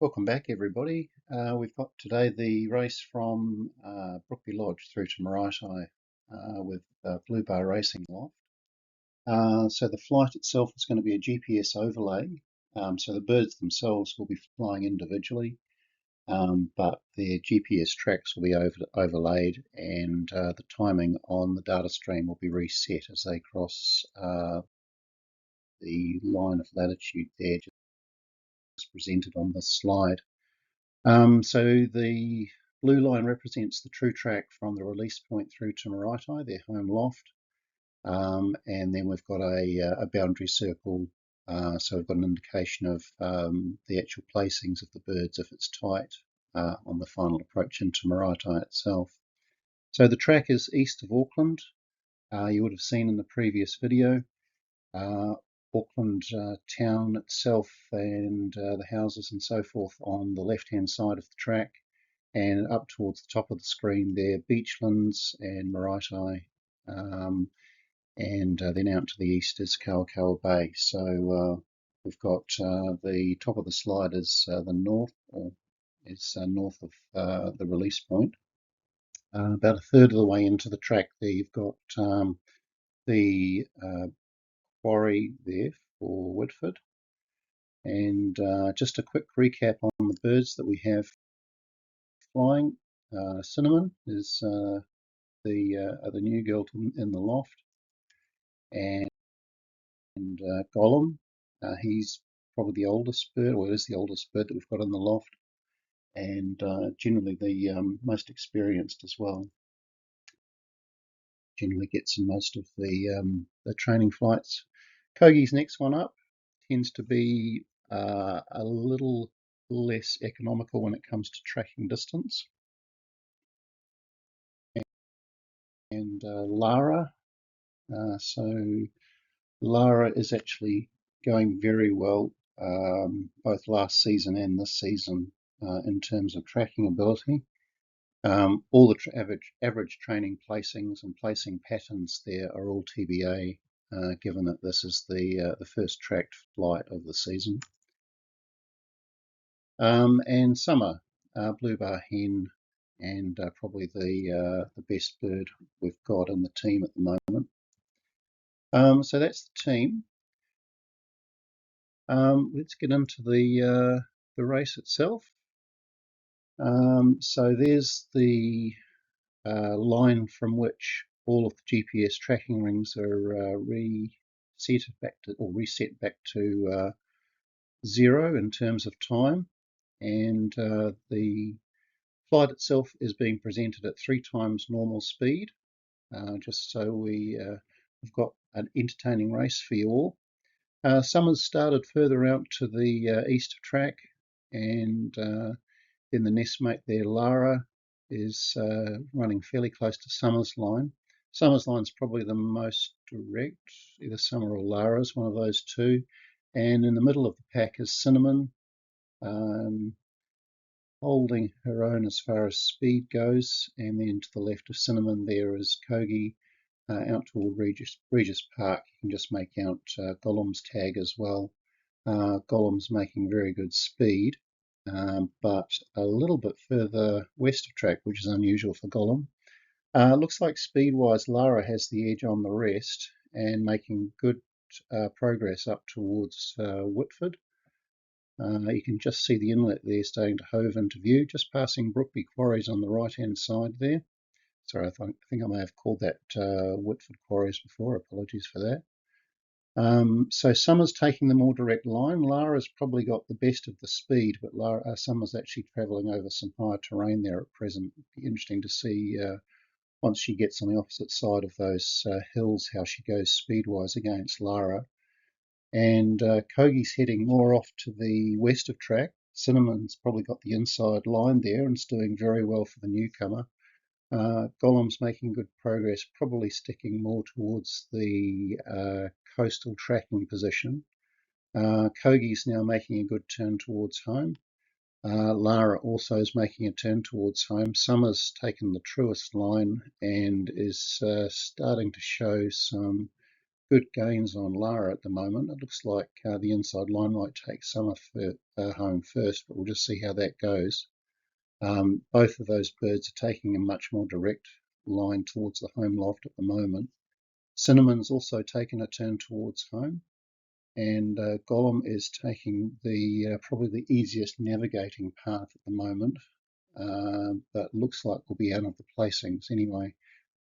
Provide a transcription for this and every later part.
Welcome back, everybody. We've got today the race from Brookby Lodge through to Maraetai with BlueBar Racing Loft. So the flight itself is going to be a GPS overlay. So the birds themselves will be flying individually, but their GPS tracks will be overlaid, and the timing on the data stream will be reset as they cross the line of latitude there, just presented on this slide. So the blue line represents the true track from the release point through to Maraetai, their home loft. And then we've got a boundary circle, so we've got an indication of the actual placings of the birds if it's tight on the final approach into Maraetai itself. So the track is east of Auckland. You would have seen in the previous video. Auckland town itself and the houses and so forth on the left hand side of the track, and up towards the top of the screen there, Beachlands and Maraetai, and then out to the east is Kawakawa Bay. So we've got the top of the slide is the north, or is north of the release point. About a third of the way into the track there, you've got the quarry there for Whitford. And just a quick recap on the birds that we have flying. Cinnamon is the new girl in the loft, and Gollum, he's probably the oldest bird, or is the oldest bird that we've got in the loft, and generally the most experienced as well. Generally gets in most of the training flights. Kogi's next one up tends to be a little less economical when it comes to tracking distance. And Lara, so Lara is actually going very well, both last season and this season, in terms of tracking ability. All the average training placings and placing patterns there are all TBA, given that this is the first tracked flight of the season. And Summer, BlueBar hen, and probably the best bird we've got in the team at the moment. So that's the team. Let's get into the race itself. So there's the line from which all of the GPS tracking rings are reset back to 0 in terms of time, and the flight itself is being presented at 3 times normal speed, just so we've got an entertaining race for you all. Summer's started further out to the east of track, and then the nestmate there, Lara, is running fairly close to Summer's line. Summer's line's probably the most direct, either Summer or Lara's, one of those two. And in the middle of the pack is Cinnamon, holding her own as far as speed goes. And then to the left of Cinnamon there is Kogi, out toward Regis Park. You can just make out Gollum's tag as well. Gollum's making very good speed, but a little bit further west of track, which is unusual for Gollum. Looks like speed-wise, Lara has the edge on the rest and making good progress up towards Whitford. You can just see the inlet there starting to hove into view, just passing Brookby Quarries on the right-hand side there. Sorry, I think I may have called that Whitford Quarries before. Apologies for that. So Summer's taking the more direct line. Lara's probably got the best of the speed, but Summer's actually travelling over some higher terrain there at present. It'll be interesting to see once she gets on the opposite side of those hills how she goes speed-wise against Lara. And Kogi's heading more off to the west of track. Cinnamon's probably got the inside line there and is doing very well for the newcomer. Gollum's making good progress, probably sticking more towards the coastal tracking position. Kogi's now making a good turn towards home. Lara also is making a turn towards home. Summer's taken the truest line and is starting to show some good gains on Lara at the moment. It looks like the inside line might take Summer home first, but we'll just see how that goes. Both of those birds are taking a much more direct line towards the home loft at the moment. Cinnamon's also taken a turn towards home, and Gollum is taking the probably the easiest navigating path at the moment, but looks like we'll be out of the placings anyway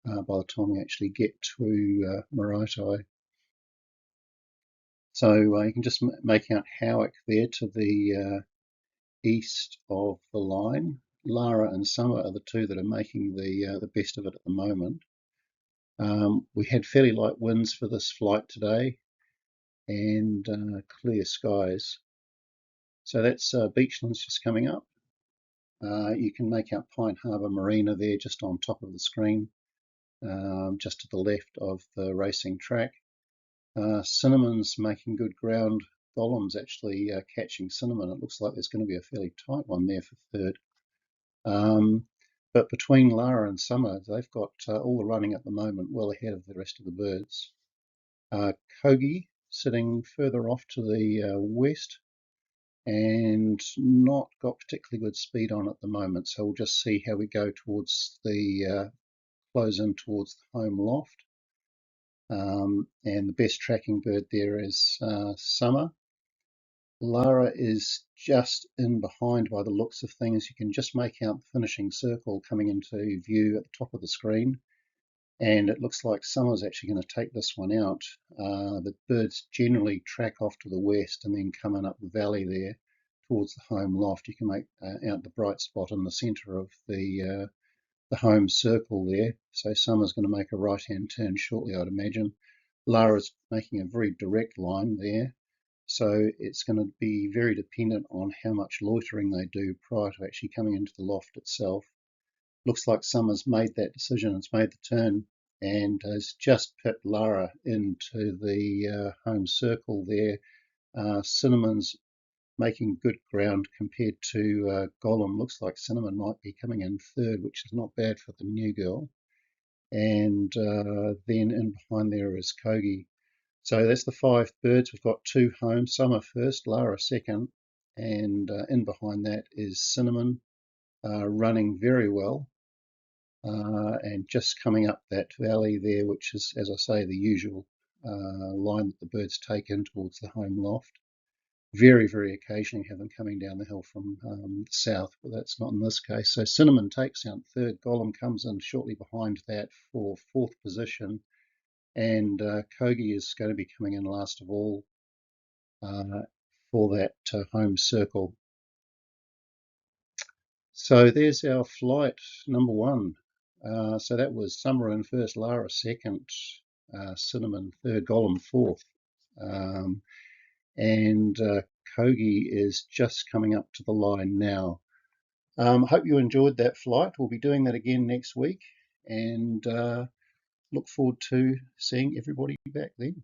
by the time we actually get to Maraetai. So you can just make out Howick there to the east of the line. Lara and Summer are the two that are making the best of it at the moment. We had fairly light winds for this flight today, and clear skies. So that's Beachlands just coming up. You can make out Pine Harbour Marina there just on top of the screen, just to the left of the racing track. Cinnamon's making good ground. Gollum's actually catching Cinnamon. It looks like there's going to be a fairly tight one there for third. But between Lara and Summer, they've got all the running at the moment well ahead of the rest of the birds. Kogi sitting further off to the west and not got particularly good speed on at the moment, so we'll just see how we go towards the close in towards the home loft. And the best tracking bird there is Summer. Lara is just in behind by the looks of things. You can just make out the finishing circle coming into view at the top of the screen, and it looks like Summer's actually going to take this one out. The birds generally track off to the west and then coming up the valley there towards the home loft. You can make out the bright spot in the centre of the home circle there. So Summer's going to make a right-hand turn shortly, I'd imagine. Lara's making a very direct line there. So it's going to be very dependent on how much loitering they do prior to actually coming into the loft itself. Looks like Summer's made that decision. It's made the turn and has just put Lara into the home circle there. Cinnamon's making good ground compared to Gollum. Looks like Cinnamon might be coming in third, which is not bad for the new girl. And then in behind there is Kogi. So that's the 5 birds. We've got 2 home. Summer first, Lara second, and in behind that is Cinnamon, running very well, and just coming up that valley there, which is, as I say, the usual line that the birds take in towards the home loft. Very, very occasionally have them coming down the hill from the south, but that's not in this case. So Cinnamon takes out third. Gollum comes in shortly behind that for 4th position. And Kogi is going to be coming in last of all for that home circle. So there's our flight number 1. So that was Summer in first, Lara second, Cinnamon third, Gollum 4th. And Kogi is just coming up to the line now. Hope you enjoyed that flight. We'll be doing that again next week, and look forward to seeing everybody back then.